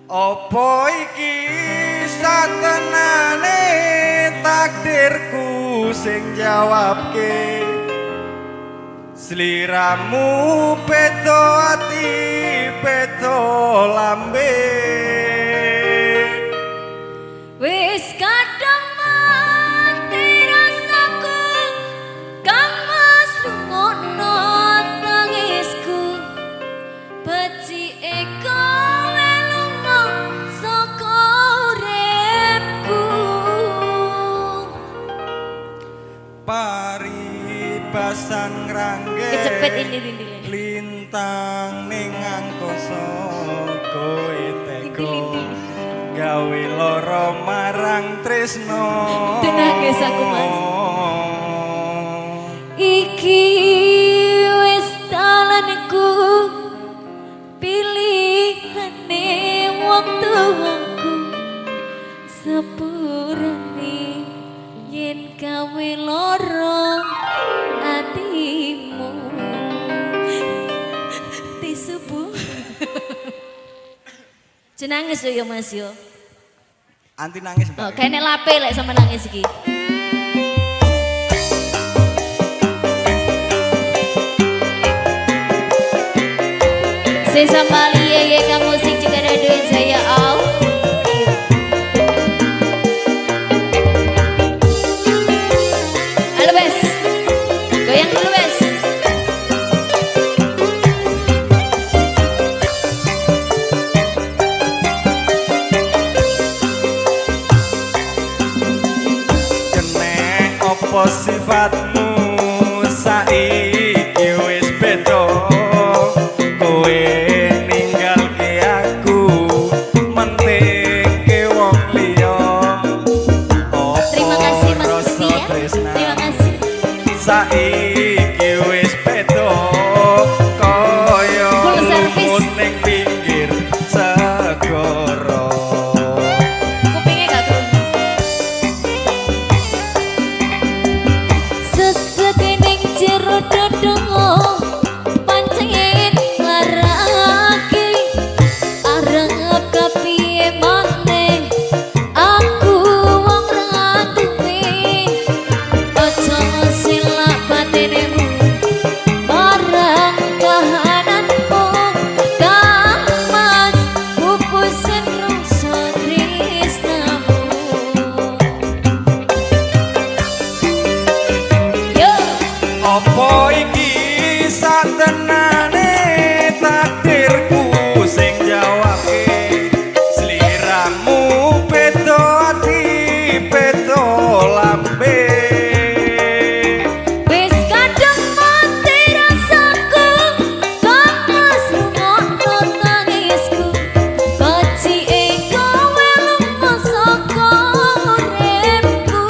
Apa iki satenane takdirku sing jawabke sliramu peto ati peto lambe wis kadang mati rasaku kang mas ngono tangisku becike kowe lunga saka uripku paribasan ngrangge kecepet ini lintang ning angkasa kowe teko gawe lara marang tresno tenangis aku mas iki wis dalanku pilihane wong tuaku sepurane yen gawe lara atimu disubuh jenangis yo mas yo anti nangis mbak oh kene lape lek sama nangis iki Sesa Mali ye kang musik juga ada duit saya au halo bes goyang dulu bes apa sifatmu saiki wis beda kowe ninggalke aku mentingke wong liya terima kasih Mas Budi ya terima kasih saiki wis beda kaya ning pinggir segara kupinge gak krungu sesekening jero dodongo pancen larake arep kepiye maneh aku wong ra duwe aja silak batinmu marang kahananmu kang mas pupusen rasa tresnamu yo apa iki satenane takdirku sing jawabke sliramu peto ati peto lambe wis kadang mati rasaku kang mas ngono tangisku becike kowe lunga saka uripku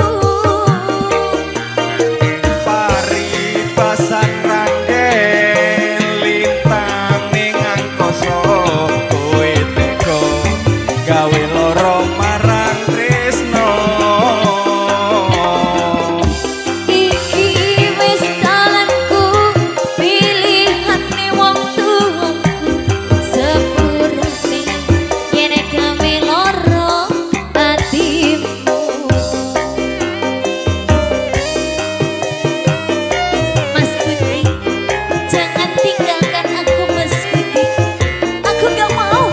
paribasan rangge lintang ning angkasa kowe teko gawe lara marang tresno iki wis dalanku pilihane wong tuaku sepurane yen gawe lara atimu Mas Budi jangan tinggalkan aku Mas Budi aku gak mau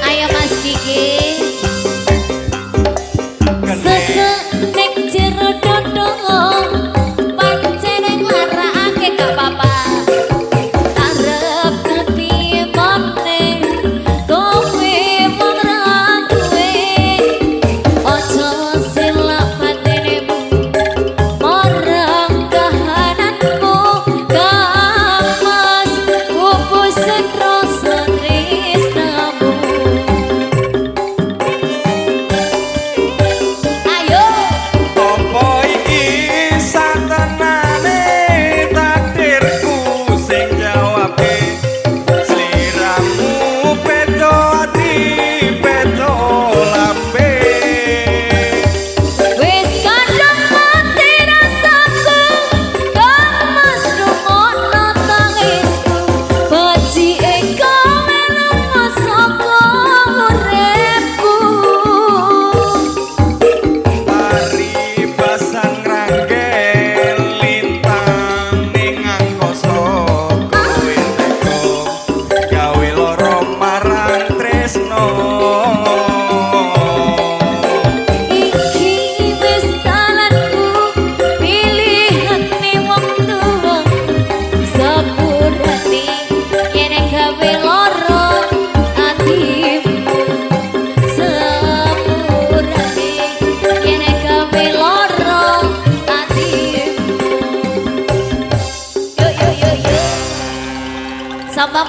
ayo Mas Diki sesenek jero dodongo pancen nglarake gak apa-apa arep kepiye maneh kowe wong ra duwe aja silak batinmu marang kahananmu kang mas pupusen rasa tresnamu ayo apa iki satenane takdirku sing jawabke sliramu peto ati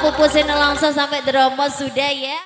pupusnya nelongso sampai deromos sudah ya.